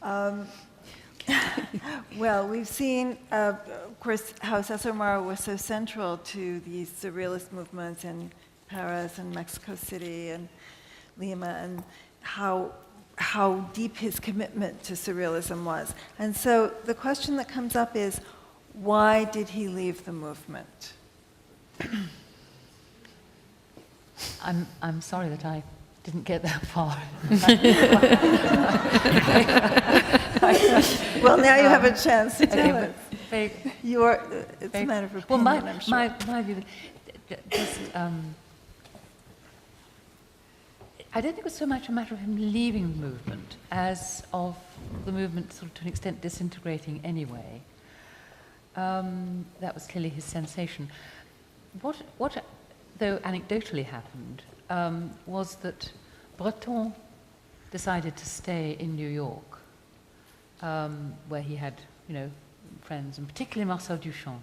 Um, well, we've seen, of course, how César Moro was so central to the Surrealist movements in Paris and Mexico City and Lima, and how deep his commitment to Surrealism was. And so the question that comes up is, why did he leave the movement? I'm sorry that I didn't get that far. Well, now you have a chance to tell us. It's a matter of opinion, well, I'm sure. my view, just, I don't think it was so much a matter of him leaving the movement as of the movement sort of to an extent disintegrating anyway. That was clearly his sensation. What though anecdotally happened, was that Breton decided to stay in New York, where he had, friends, and particularly Marcel Duchamp,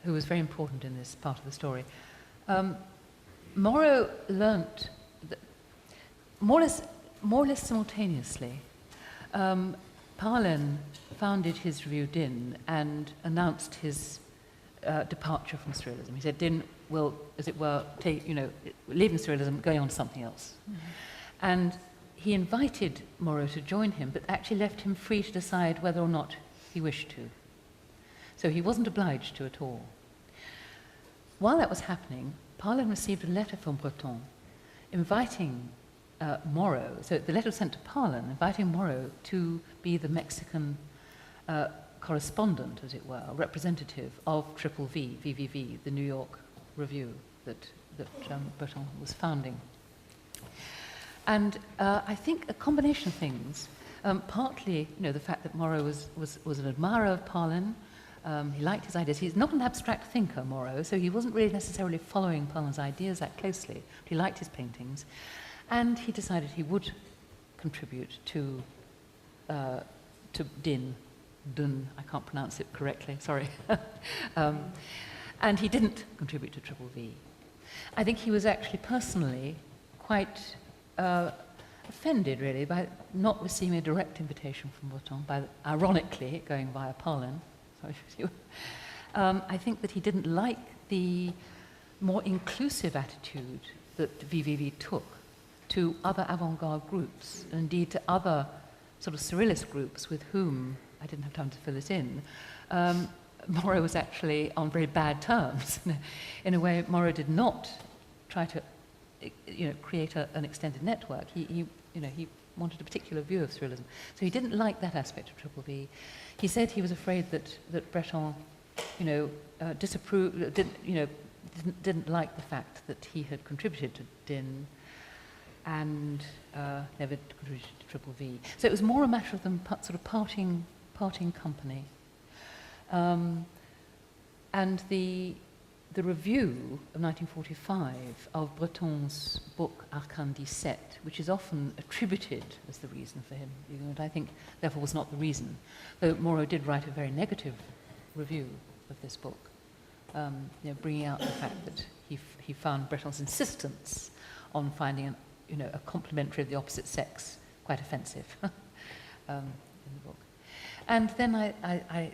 who was very important in this part of the story. Moro learnt that more or less simultaneously, Parlen founded his review Din and announced his departure from Surrealism. He said Din will, as it were, leaving Surrealism, going on to something else. Mm-hmm. And he invited Moro to join him, but actually left him free to decide whether or not he wished to. So he wasn't obliged to at all. While that was happening, Parlen received a letter from Breton inviting Moro, so the letter was sent to Parlen, inviting Moro to be the Mexican correspondent, as it were, representative of Triple V, VVV, the New York review that Breton was founding. And I think a combination of things, partly, the fact that Moro was an admirer of Parlen, he liked his ideas. He's not an abstract thinker, Moro, so he wasn't really necessarily following Parlen's ideas that closely. But he liked his paintings, and he decided he would contribute to Dun, I can't pronounce it correctly, sorry. And he didn't contribute to Triple V. I think he was actually personally quite offended, really, by not receiving a direct invitation from Breton, by ironically going via Parlen. I think that he didn't like the more inclusive attitude that VVV took to other avant-garde groups, and indeed to other sort of surrealist groups with whom, I didn't have time to fill it in, Moro was actually on very bad terms. In a way, Moro did not try to create an extended network. He wanted a particular view of surrealism. So he didn't like that aspect of Triple V. He said he was afraid that Breton, disapproved, didn't like the fact that he had contributed to Din and never contributed to Triple V. So it was more a matter of them sort of parting company. And the review of 1945 of Breton's book Arcane 17, which is often attributed as the reason for him, but I think therefore was not the reason, though Moro did write a very negative review of this book, bringing out the fact that he found Breton's insistence on finding a complementary of the opposite sex quite offensive in the book. And then I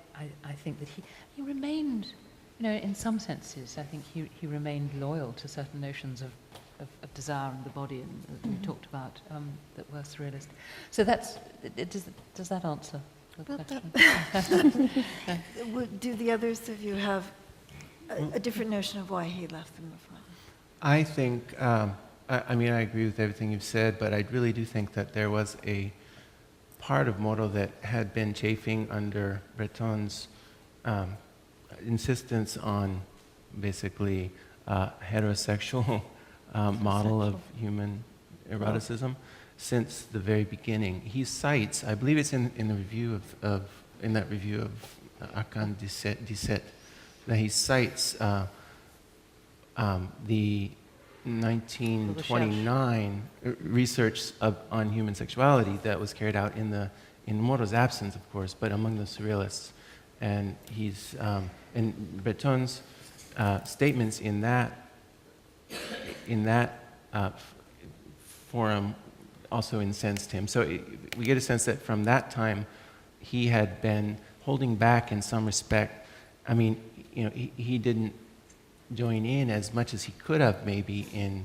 think that he remained, in some senses, I think he remained loyal to certain notions of desire and the body and that we talked about that were surrealist. So does that answer the question? Do the others of you have a different notion of why he left the movement? I think, I mean, I agree with everything you've said, but I really do think that there was a part of Moro that had been chafing under Breton's insistence on basically heterosexual model of human eroticism since the very beginning. He cites, I believe it's in the review in that review of Arcane 17, that he cites the 1929 research on human sexuality that was carried out in Moro's absence, of course, but among the surrealists. And and Breton's statements in that forum also incensed him. So we get a sense that from that time, he had been holding back in some respect. I mean, he didn't join in as much as he could have maybe in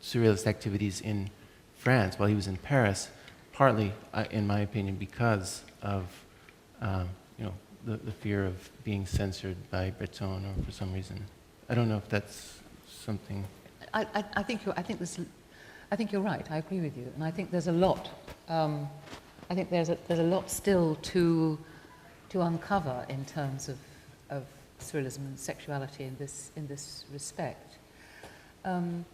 surrealist activities in France while he was in Paris, partly, in my opinion, because of the fear of being censored by Breton or for some reason. I don't know if that's something. I think you're right. I agree with you, and I think there's a lot. I think there's a lot still to uncover in terms of surrealism and sexuality in this respect. I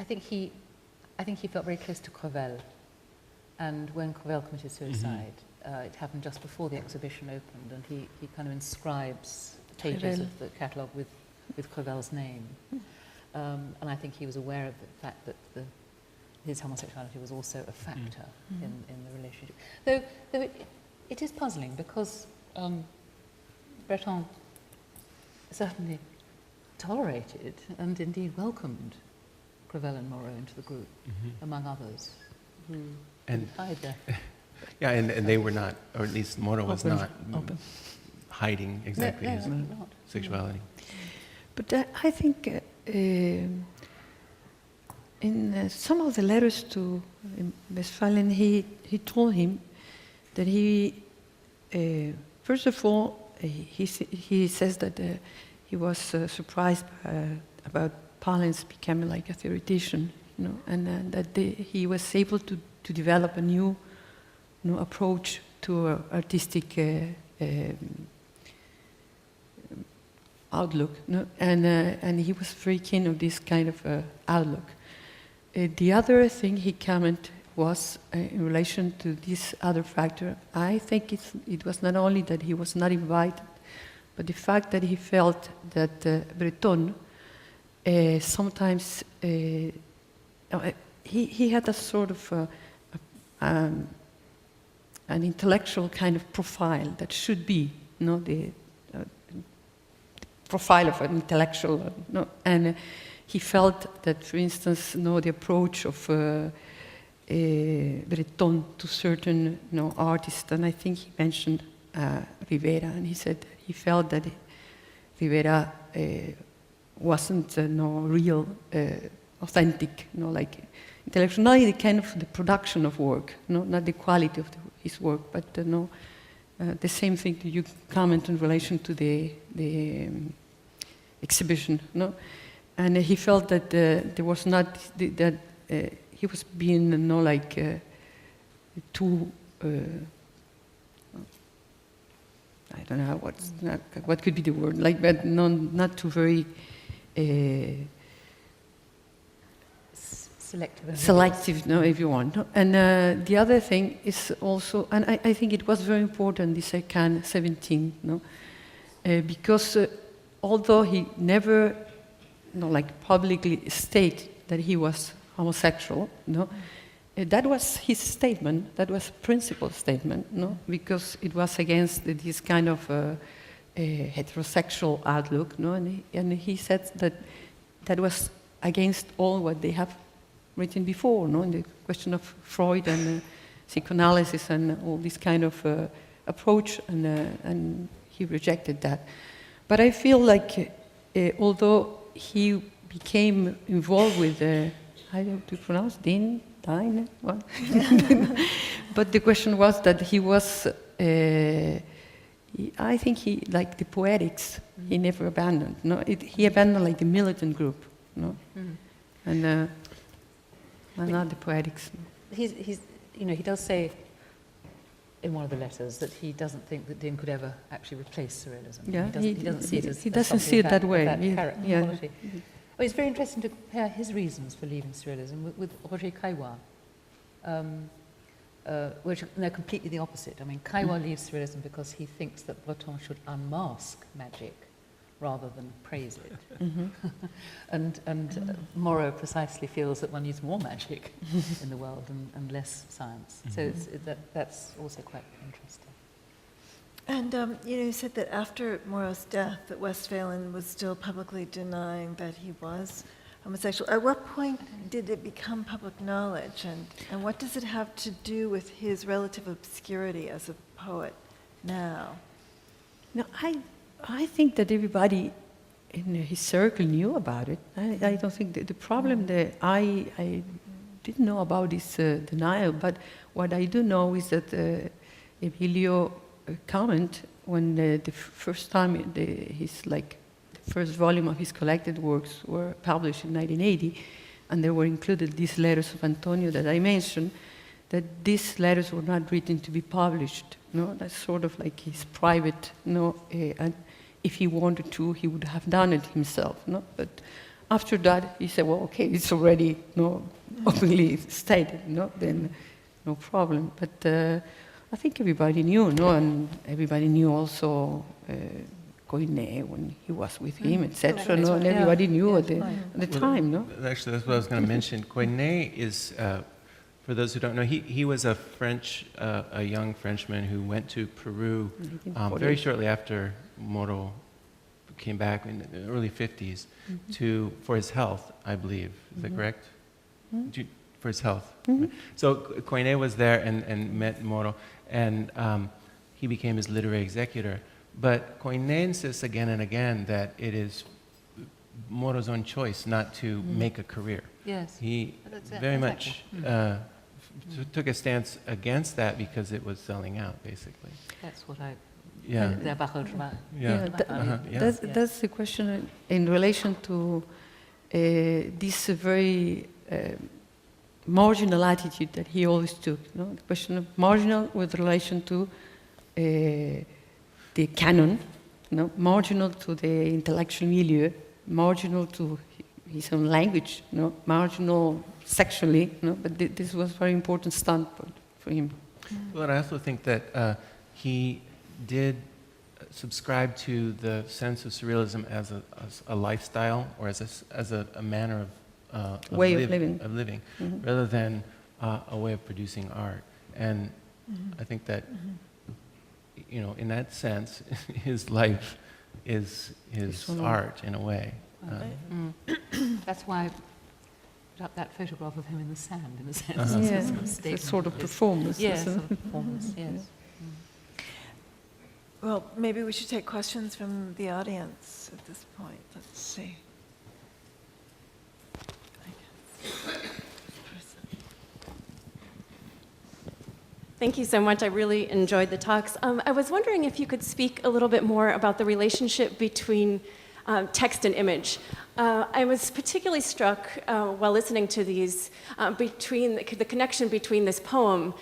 think he felt very close to Crevel, and when Crevel committed suicide, it happened just before the exhibition opened, and he kind of inscribes pages of the catalogue with Crevel's name. And I think he was aware of the fact that his homosexuality was also a factor in the relationship. Though it is puzzling because Breton certainly tolerated and indeed welcomed Crevel and Moro into the group, among others, who hide there. Yeah, and they were not, or at least Moro was not hiding exactly his sexuality. But I think in some of the letters to Westphalen, he told him that he, first of all, he says that he was surprised about Palin's becoming like a theoretician, and that he was able to develop a new approach to artistic outlook, and he was very keen on this kind of outlook. The other thing he commented was in relation to this other factor. I think it was not only that he was not invited, but the fact that he felt that Breton sometimes he had a sort of an intellectual kind of profile that should be, the profile of an intellectual, and he felt that, for instance, the approach of Breton to certain artists, and I think he mentioned Rivera, and he said he felt that Rivera wasn't real, authentic, like intellectual, not the kind of the production of work, not the quality of his work, but the same thing that you comment in relation to the exhibition, and he felt that there was not that he was being too. I don't know what could be the word, but not too very selective, if you want. And the other thing is also, and I think it was very important, this Cannes 17, because although he never, publicly state that he was homosexual, that was his statement. That was a principal statement, because it was against this kind of heterosexual outlook, and he said that was against all what they have written before, in the question of Freud and psychoanalysis and all this kind of approach, and he rejected that. But I feel like, although he became involved with, how do you pronounce, Dine? What? But the question was that he was, I think he, like the poetics, he never abandoned. He abandoned like the militant group, and not the poetics. He does say in one of the letters that he doesn't think that Din could ever actually replace surrealism. Yeah, he doesn't see it as he doesn't see it that way. Character quality. Well, it's very interesting to compare his reasons for leaving surrealism with Roger Caillois, which they're completely the opposite. I mean, Caillois leaves surrealism because he thinks that Breton should unmask magic rather than praise it. And Moro precisely feels that one needs more magic in the world and less science. So that's also quite interesting. And you said that after Moro's death, that Westphalen was still publicly denying that he was homosexual. At what point did it become public knowledge, and what does it have to do with his relative obscurity as a poet now? No, I think that everybody in his circle knew about it. I don't think that the problem that I didn't know about this denial, but what I do know is that Emilio comment when the first time his like the first volume of his collected works were published in 1980, and there were included these letters of Antonio that I mentioned, that these letters were not written to be published. No, that's sort of like his private. No, and if he wanted to, he would have done it himself. No, but after that, he said, "Well, okay, it's already openly stated. No, then no problem." But I think everybody knew, no, and everybody knew also Coyne when he was with him, etc. No, and everybody knew at the time. No, Actually, that's what I was going to mention. Coyne is. For those who don't know, he was a a young Frenchman who went to Peru very shortly after Moro came back in the early 50s for his health, I believe. Is that correct? For his health. So Coyne was there and met Moro, and he became his literary executor. But Coyne insists again and again that it is Moro's own choice not to make a career. Yes. He very much took a stance against that because it was selling out, basically. That's what I... Yeah. That's the question in relation to this very marginal attitude that he always took. No? The question of marginal with relation to the canon, marginal to the intellectual milieu, marginal to his own language, marginal sexually, but this was a very important standpoint for him. Well, I also think that he did subscribe to the sense of surrealism as a lifestyle or as a manner of way of living, rather than a way of producing art. And I think that in that sense, his life is his art in a way. That's why I put up that photograph of him in the sand, in a sense. It's a sort of performance. Yes, sort of performance, yes. Well, maybe we should take questions from the audience at this point. Let's see. Thank you so much. I really enjoyed the talks. I was wondering if you could speak a little bit more about the relationship between text and image. I was particularly struck while listening to these between the connection between this poem,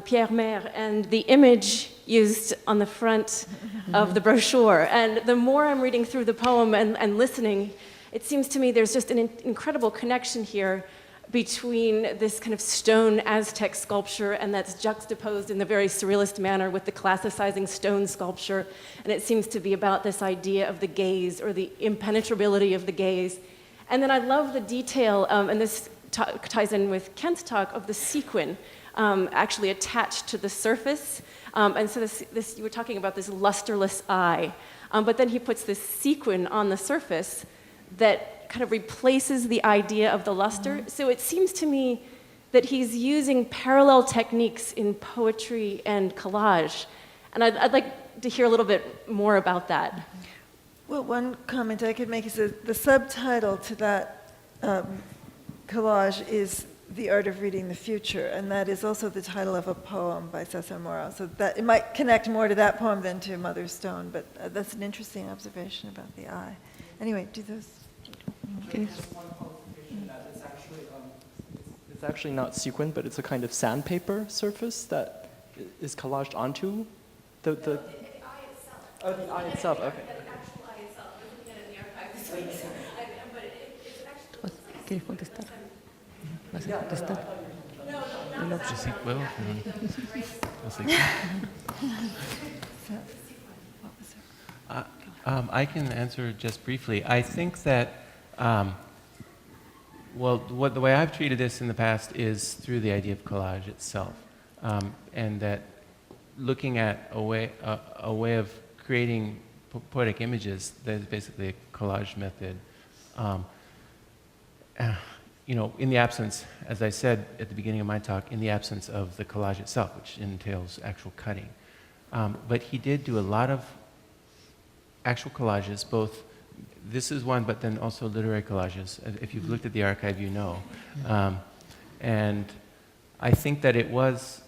Pierre Mer, and the image used on the front of the brochure. And the more I'm reading through the poem and listening, it seems to me there's just an incredible connection here between this kind of stone Aztec sculpture, and that's juxtaposed in the very surrealist manner with the classicizing stone sculpture. And it seems to be about this idea of the gaze, or the impenetrability of the gaze. And then I love the detail, and this ties in with Kent's talk, of the sequin actually attached to the surface. And so this you were talking about this lusterless eye. But then he puts this sequin on the surface that kind of replaces the idea of the luster. So it seems to me that he's using parallel techniques in poetry and collage. And I'd like to hear a little bit more about that. Well, one comment I could make is that the subtitle to that collage is The Art of Reading the Future, and that is also the title of a poem by César Moro. So that it might connect more to that poem than to Mother Stone, but that's an interesting observation about the eye. Anyway, do those. Okay. Just one qualification that it's actually not sequin, but it's a kind of sandpaper surface that is collaged onto the eye itself. Oh, the eye itself. Okay. The actual eye itself. I'm looking at it in the archives. But it's actually. ¿Quieres contestar? ¿Vas a contestar? Yo sí puedo, pero I can answer just briefly. I think that, the way I've treated this in the past is through the idea of collage itself, and that looking at a way of creating poetic images that is basically a collage method. you know, in the absence, as I said at the beginning of my talk, in the absence of the collage itself, which entails actual cutting. But he did do a lot of actual collages, both, this is one, but then also literary collages. If you've looked at the archive, you know. And I think that it was,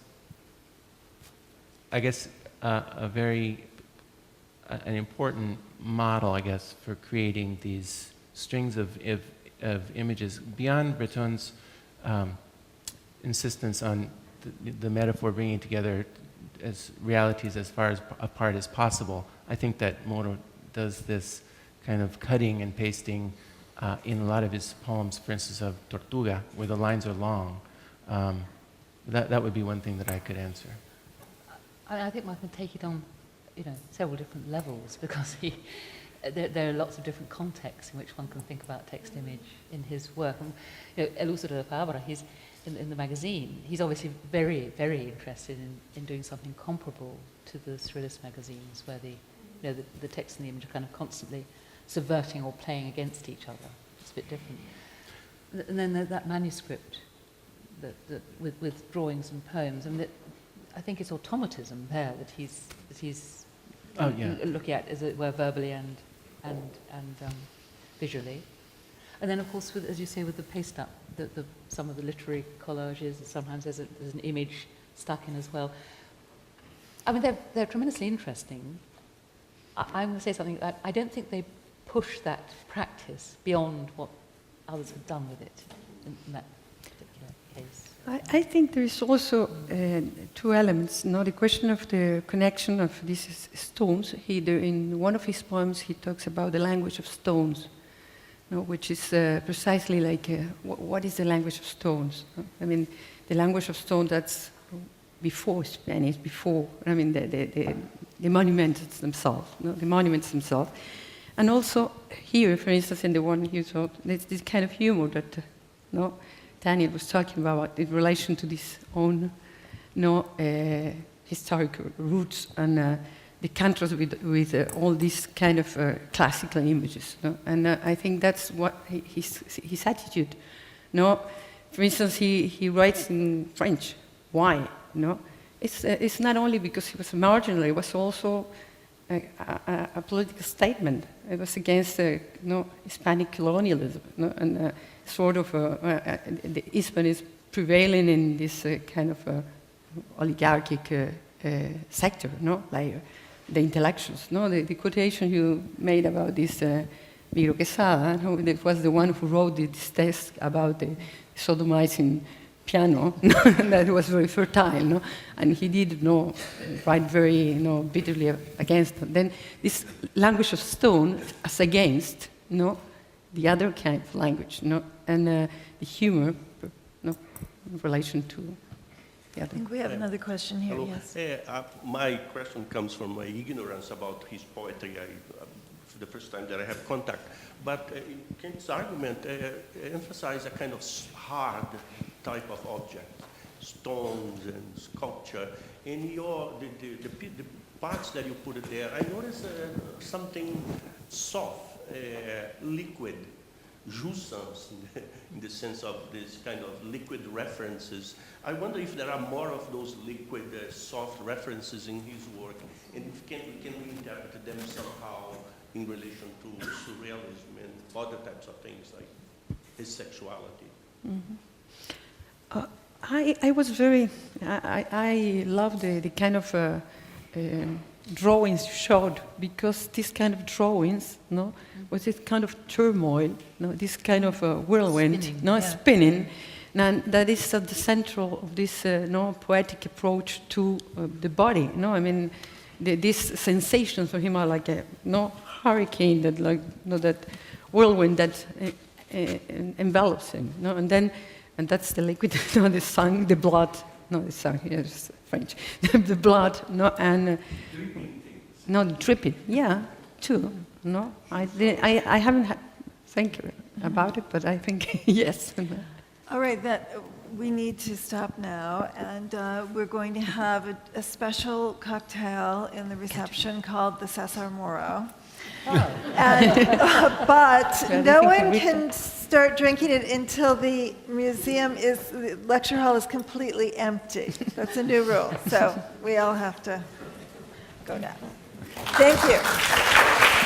I guess, an important model, I guess, for creating these strings of images beyond Breton's insistence on the metaphor bringing together as realities as far as apart as possible. I think that Moro does this kind of cutting and pasting in a lot of his poems, for instance, of Tortuga, where the lines are long. That would be one thing that I could answer. I think one can take it on, you know, several different levels, because there are lots of different contexts in which one can think about text image in his work. And, you know, El Uso de la Palabra, he's in the magazine, he's obviously very, very interested in doing something comparable to the Surrealist magazines, where the text and the image are kind of constantly subverting or playing against each other. It's a bit different. And then there's that manuscript with drawings and poems, and I think it's automatism there that he's looking at, as it were, verbally and visually. And then, of course, as you say, with the paste up, some of the literary collages, and sometimes there's an image stuck in as well. I mean, they're tremendously interesting. I'm going to say something. I don't think they push that practice beyond what others have done with it in that particular case. I think there is also two elements. The question of the connection of these stones. In one of his poems, he talks about the language of stones, which is precisely like, what is the language of stones? I mean, the language of stone, that's before Spanish, before, I mean, the monuments themselves, And also here, for instance, in the one you saw, there's this kind of humor that, Daniel was talking about in relation to this own historical roots and the contrast with all these kind of classical images. And I think that's what his attitude. For instance, he writes in French. Why? It's not only because he was marginal, it was also a political statement. It was against Hispanic colonialism, and sort of the Hispanics prevailing in this kind of oligarchic sector, like the intellectuals. The quotation you made about this Miro Quesada, that was the one who wrote this text about the sodomizing piano, that was very fertile, and he did write very bitterly against them. Then this language of stone as against the other kind of language, and the humor in relation to the other. I think we have another question here. Hello. Yes. My question comes from my ignorance about his poetry. For the first time that I have contact. But Kent's argument emphasized a kind of hard type of object, stones and sculpture. In the parts that you put it there, I noticed something soft, liquid, jouissance, in the sense of this kind of liquid references. I wonder if there are more of those liquid, soft references in his work, and can we interpret them somehow in relation to surrealism and other types of things like his sexuality? Mm-hmm. I was very, I love the kind of drawings you showed, because this kind of drawings, was this kind of turmoil, this kind of whirlwind, spinning, and that is at the central of this poetic approach to the body. I mean, these sensations for him are like a hurricane, that that whirlwind that envelops him, and that's the liquid, the sun, the blood, the sun, yes, French, the blood, and dripping, yeah, too, I haven't think about it, but I think yes. All right, we need to stop now, and we're going to have a special cocktail in the reception called the César Moro. Oh. But no one can start drinking it until the the lecture hall is completely empty. That's a new rule, so we all have to go now. Thank you.